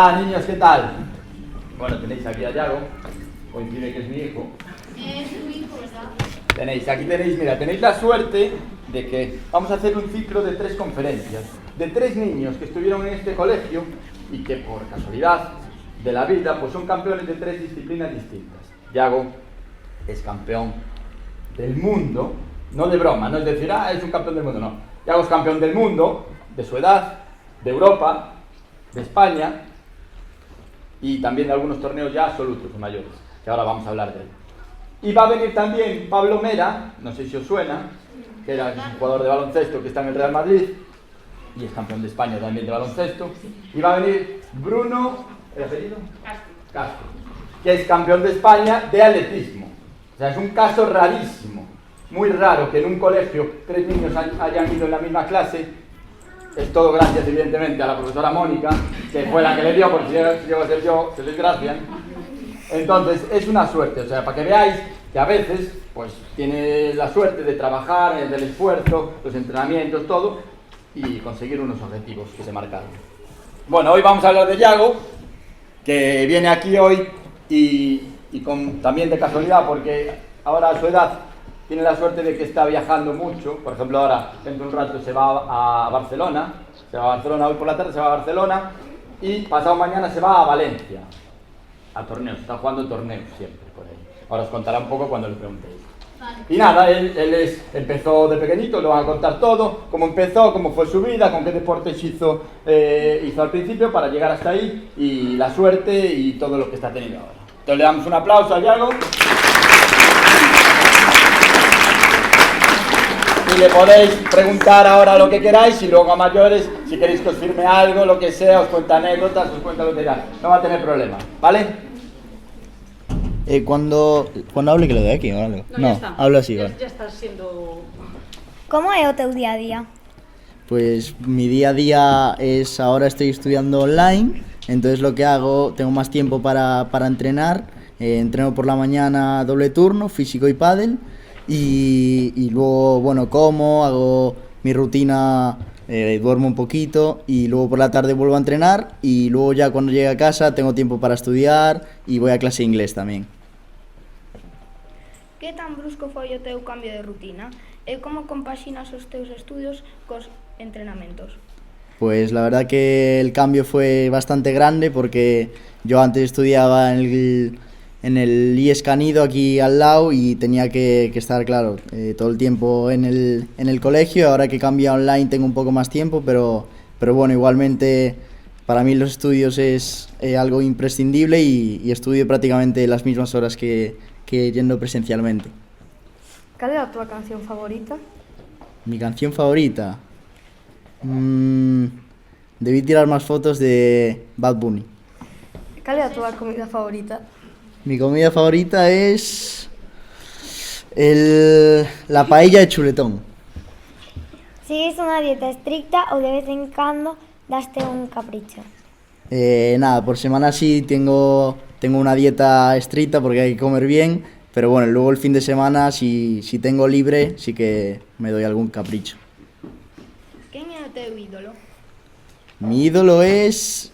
Hola niños, ¿qué tal? Bueno, tenéis aquí a Yago, coincide que es mi hijo. Es tu hijo, ¿verdad? Aquí tenéis, mira, tenéis la suerte de que vamos a hacer un ciclo de 3 conferencias de 3 niños que estuvieron en este colegio y que por casualidad de la vida pues son campeones de 3 disciplinas distintas. Yago es campeón del mundo, no de broma, no es decir, es un campeón del mundo, no. Yago es campeón del mundo, de su edad, de Europa, de España y también de algunos torneos ya absolutos o mayores, que ahora vamos a hablar de él. Y va a venir también Pablo Mera, no sé si os suena, que era un jugador de baloncesto que está en el Real Madrid y es campeón de España también de baloncesto. Y va a venir Bruno, ¿el apellido? Castro, que es campeón de España de atletismo. O sea, es un caso rarísimo, muy raro que en un colegio 3 niños hayan ido en la misma clase. Es todo gracias, evidentemente, a la profesora Mónica, que fue la que le dio, porque si llego a ser yo, se desgracian. Entonces, es una suerte, o sea, para que veáis que a veces, pues, tiene la suerte de trabajar, del esfuerzo, los entrenamientos, todo, y conseguir unos objetivos que se marcaron. Bueno, hoy vamos a hablar de Yago, que viene aquí hoy y también de casualidad, porque ahora a su edad tiene la suerte de que está viajando mucho. Por ejemplo, ahora, dentro de un rato, se va a Barcelona, hoy por la tarde se va a Barcelona, y pasado mañana se va a Valencia, a torneos, está jugando torneos siempre por ahí. Ahora os contará un poco cuando le preguntéis. Vale. Y nada, él empezó de pequeñito, lo van a contar todo, cómo empezó, cómo fue su vida, con qué deportes hizo al principio para llegar hasta ahí, y la suerte y todo lo que está teniendo ahora. Entonces le damos un aplauso a Yago. Y le podéis preguntar ahora lo que queráis y luego a mayores, si queréis que os firme algo, lo que sea, os cuenta anécdotas, os cuenta lo que queráis. No va a tener problema, ¿vale? Cuando hable que lo de aquí o algo. No, hablo así, vale. Ya estás siendo... ¿Cómo es o teu día a día? Pues mi día a día es, ahora estoy estudiando online, entonces lo que hago, tengo más tiempo para entrenar, entreno por la mañana doble turno, físico y pádel, y luego, bueno, como, hago mi rutina, duermo un poquito y luego por la tarde vuelvo a entrenar y luego ya cuando llegue a casa tengo tiempo para estudiar y voy a clase de inglés también. Que tan brusco foi o teu cambio de rutina? E como compaxinas os teus estudios cos entrenamentos? Pues la verdad que el cambio fue bastante grande porque yo antes estudiaba en el IES Canido aquí al lado y tenía que estar, claro, todo el tiempo en el colegio. Ahora que cambia online tengo un poco más tiempo, pero bueno, igualmente para mí los estudios es algo imprescindible y estudio prácticamente las mismas horas que yendo presencialmente. Cal é a túa canción favorita? Mi canción favorita... debí tirar más fotos de Bad Bunny. Cal é a túa comida favorita? Mi comida favorita es la paella de chuletón. ¿Sigues una dieta estricta o de vez en cuando daste un capricho? Nada, por semana sí tengo una dieta estricta porque hay que comer bien, pero bueno, luego el fin de semana si tengo libre sí que me doy algún capricho. Quen é o teu ídolo? Mi ídolo es,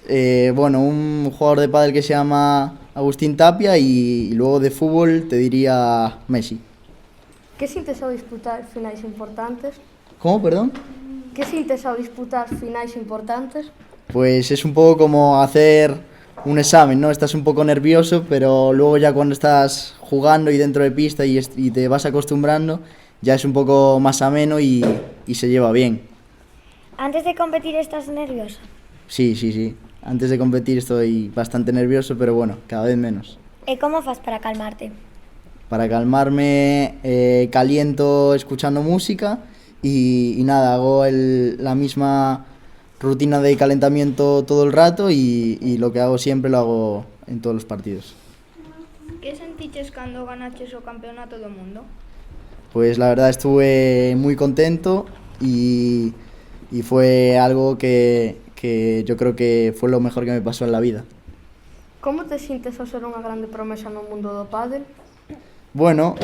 bueno, un jugador de pádel que se llama Agustín Tapia y luego de fútbol te diría Messi. Que sintes ao disputar finais importantes? ¿Cómo, perdón? Que sintes ao disputar finais importantes? Pues es un poco como hacer un examen, ¿no? Estás un poco nervioso, pero luego ya cuando estás jugando y dentro de pista y te vas acostumbrando, ya es un poco más ameno y se lleva bien. ¿Antes de competir estás nervioso? Sí. Antes de competir estoy bastante nervioso, pero bueno, cada vez menos. ¿Y cómo fas para calmarte? Para calmarme caliento escuchando música y nada, hago la misma rutina de calentamiento todo el rato y lo que hago siempre lo hago en todos los partidos. Que sentiches cando ganaches o campeonato do mundo? Pues la verdad estuve muy contento y fue algo que yo creo que fue lo mejor que me pasó en la vida. Como te sintes ao ser unha grande promesa no mundo do pádel? Bueno,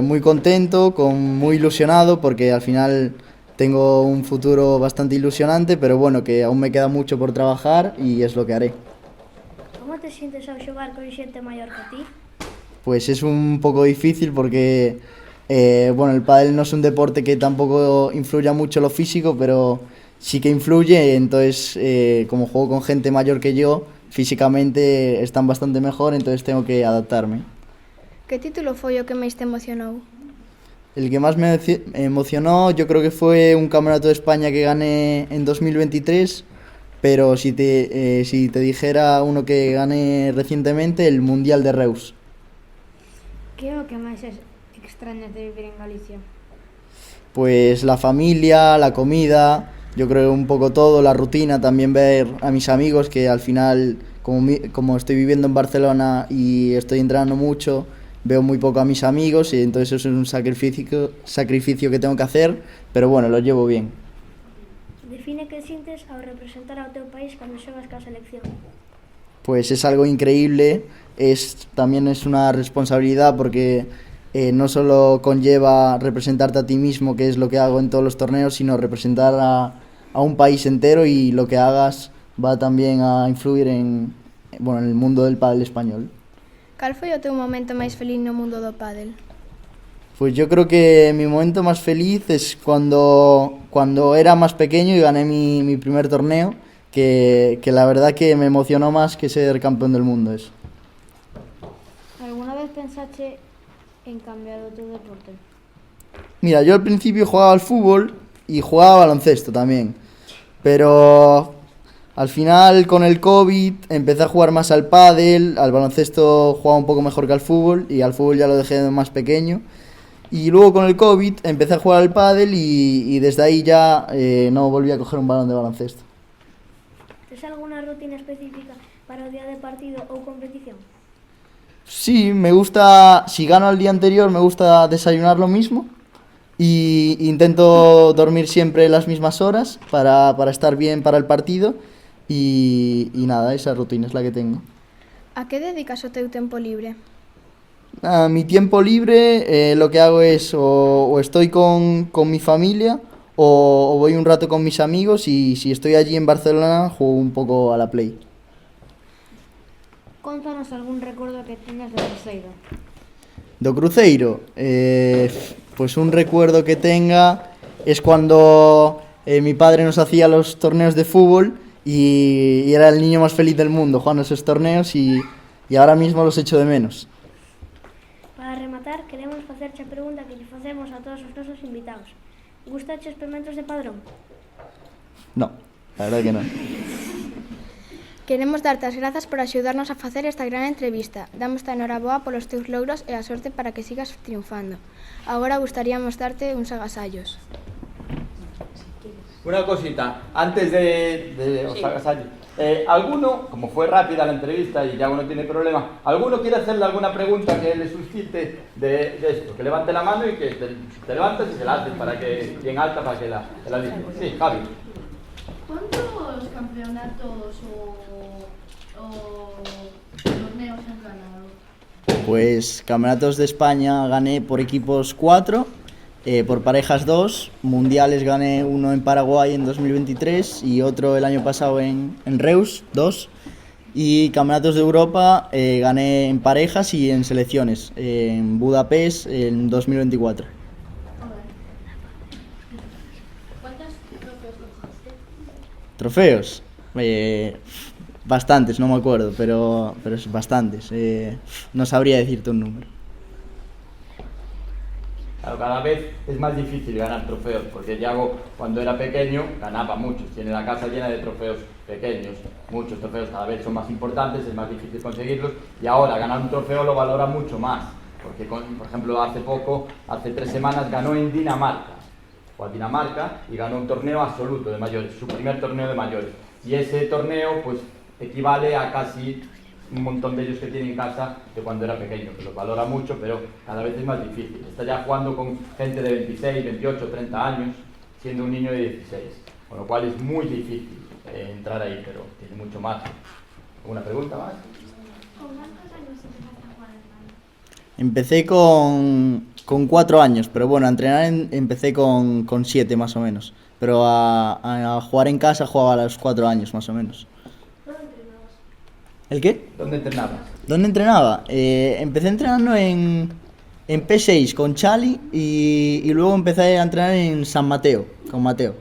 muy contento, muy ilusionado porque al final tengo un futuro bastante ilusionante, pero bueno, que aún me queda mucho por trabajar y es lo que haré. te sientes ao xogar con xente maior que ti? Pues es un poco difícil porque, bueno, el pádel no es un deporte que tampoco influya mucho lo físico, pero sí que influye. Entonces, como juego con gente mayor que yo, físicamente están bastante mejor, entonces tengo que adaptarme. Que título foi o que máis te emocionou? El que más me emocionó yo creo que fue un campeonato de España que gané en 2023, pero si te dijera uno que gané recientemente, el Mundial de Reus. Que é o que máis extrañas de vivir en Galicia? Pues la familia, la comida, yo creo un poco todo, la rutina, también ver a mis amigos que al final, como estoy viviendo en Barcelona y estoy entrenando mucho, veo muy poco a mis amigos y entonces eso es un sacrificio que tengo que hacer, pero bueno, lo llevo bien. Define que sientes ao representar ao teu país cando xogas ca selección. Pues es algo increíble, también es una responsabilidad porque no solo conlleva representarte a ti mismo, que es lo que hago en todos los torneos, sino representar a un país entero, y lo que hagas va también a influir en el mundo del pádel español. Cal foi o teu momento máis feliz no mundo do pádel? Pues yo creo que mi momento más feliz es cuando era más pequeño y gané mi primer torneo, que la verdad que me emocionó más que ser campeón del mundo eso. Alguna vez pensaste en cambiar o teu deporte? Mira, yo al principio jugaba al fútbol y jugaba baloncesto también, pero al final con el COVID empecé a jugar más al pádel, al baloncesto jugaba un poco mejor que al fútbol, y al fútbol ya lo dejé de más pequeño. Y luego con el COVID empecé a jugar al pádel y desde ahí ya no volví a coger un balón de baloncesto. Tes alguna rutina específica para o día de partido ou competición? Sí, me gusta, si gano al día anterior, me gusta desayunar lo mismo y intento dormir siempre las mismas horas para estar bien para el partido y nada, esa rutina es la que tengo. A que dedicas o teu tempo libre? A mi tiempo libre lo que hago es o estoy con mi familia o voy un rato con mis amigos, y si estoy allí en Barcelona juego un poco a la Play. Contanos algún recuerdo que teñas de Cruzeiro. Do Cruzeiro, pues un recuerdo que tenga es cuando mi padre nos hacía los torneos de fútbol y era el niño más feliz del mundo jugando esos torneos, y ahora mismo los echo de menos. Para rematar, queremos facerche a pregunta que lle facemos a todos os nosos invitados. Gustache os pementos de Padrón? No, la verdad que no. Queremos darte as grazas por axudarnos a facer esta gran entrevista. Damos a enhoraboa polos teus logros e a sorte para que sigas triunfando. Agora gustaríamos darte uns agasallos. Una cosita, antes de os agasallos. ¿Alguno, como fue rápida la entrevista y ya uno tiene problema, alguno quiere hacerle alguna pregunta que le suscite de esto? Que levante la mano y que te levantes y se la haces y en alta para que la diga. Sí, Javi. ¿Cuántos campeonatos o torneos has ganado? Pues campeonatos de España gané por equipos 4, por parejas 2, mundiales gané uno en Paraguay en 2023 y otro el año pasado en Reus, 2, y campeonatos de Europa gané en parejas y en selecciones, en Budapest en 2024. ¿Cuántos trofeos conseguiste? ¿Trofeos? Bastantes, no me acuerdo, pero es bastantes. No sabría decirte un número. Claro, cada vez es más difícil ganar trofeos, porque Yago cuando era pequeño ganaba muchos, tiene la casa llena de trofeos pequeños, muchos trofeos, cada vez son más importantes, es más difícil conseguirlos, y ahora ganar un trofeo lo valora mucho más, porque por ejemplo hace 3 semanas ganó en Dinamarca, fue a Dinamarca y ganó un torneo absoluto de mayores, su primer torneo de mayores, y ese torneo pues equivale a casi un montón de ellos que tiene en casa de cuando era pequeño, que los valora mucho, pero cada vez es más difícil. Está ya jugando con gente de 26, 28, 30 años, siendo un niño de 16, con lo cual es muy difícil entrar ahí, pero tiene mucho más. ¿Alguna pregunta más? ¿Con cuántos años empezaste a jugar al pádel? Empecé con 4 años, pero bueno, a entrenar empecé con 7 más o menos, pero a jugar en casa jugaba a los 4 años más o menos. ¿El qué? ¿Dónde entrenabas? ¿Dónde entrenaba? Empecé entrenando en P6 con Chali y luego empecé a entrenar en San Mateo, con Mateo.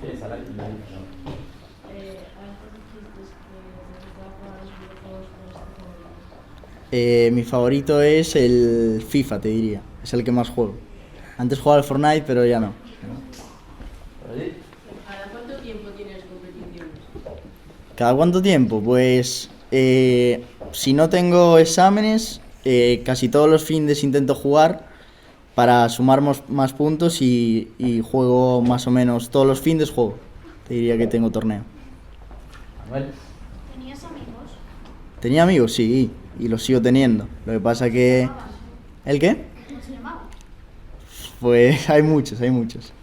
Sí, esa la hice, ¿no? Mi favorito es el FIFA, te diría. Es el que más juego. Antes jugaba al Fortnite, pero ya no. ¿Por allí? ¿Cada cuánto tiempo tienes competiciones? ¿Cada cuánto tiempo? Pues si no tengo exámenes, casi todos los fines intento jugar para sumar más puntos y juego más o menos todos los fines juego. Te diría que tengo torneo. Manuel. ¿Tenías amigos? ¿Tenía amigos? Sí, y los sigo teniendo. Lo que pasa que... ¿El qué? ¿Cómo se llamaba? Pues hay muchos, hay muchos.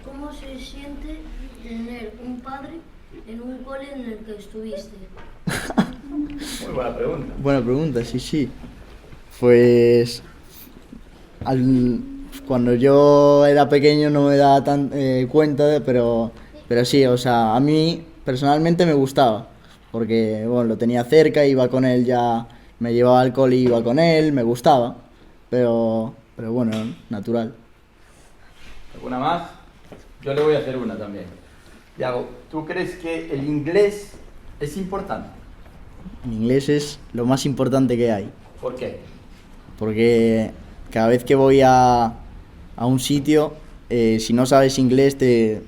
¿Cómo se siente tener un padre en un cole en el que estuviste? Muy buena pregunta. Buena pregunta, sí, sí. Pues cuando yo era pequeño no me daba tan cuenta, pero sí, o sea, a mí personalmente me gustaba, porque bueno, lo tenía cerca, iba con él ya, me llevaba al cole y iba con él, me gustaba, pero bueno, natural. ¿Alguna más? Yo le voy a hacer una también. Yago, ¿tú crees que el inglés es importante? En inglés es lo más importante que hay. ¿Por qué? Porque cada vez que voy a un sitio, si no sabes inglés te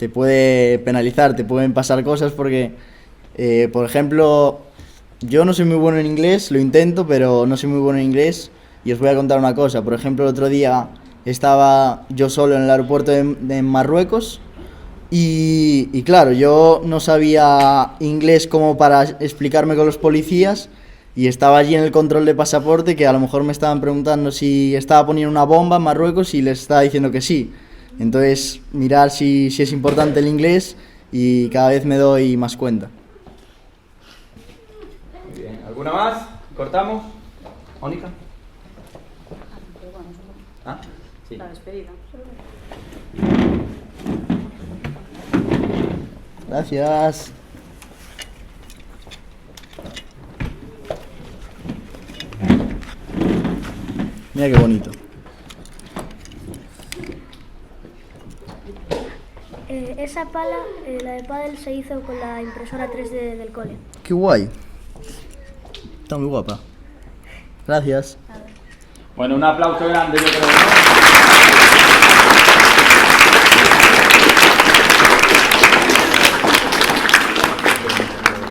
puede penalizar, te pueden pasar cosas porque, por ejemplo, yo no soy muy bueno en inglés, lo intento, pero no soy muy bueno en inglés y os voy a contar una cosa. Por ejemplo, el otro día estaba yo solo en el aeropuerto de Marruecos y claro, yo no sabía inglés como para explicarme con los policías. Y estaba allí en el control de pasaporte que a lo mejor me estaban preguntando si estaba poniendo una bomba en Marruecos y les estaba diciendo que sí. Entonces, mirar si es importante el inglés y cada vez me doy más cuenta. Muy bien. ¿Alguna más? ¿Cortamos? ¿Mónica? ¿Ah? Sí. La despedida. Gracias. Mira qué bonito. Esa pala, la de pádel, se hizo con la impresora 3D del cole. Qué guay. Está muy guapa. Gracias. Bueno, un aplauso grande, yo creo, ¿no?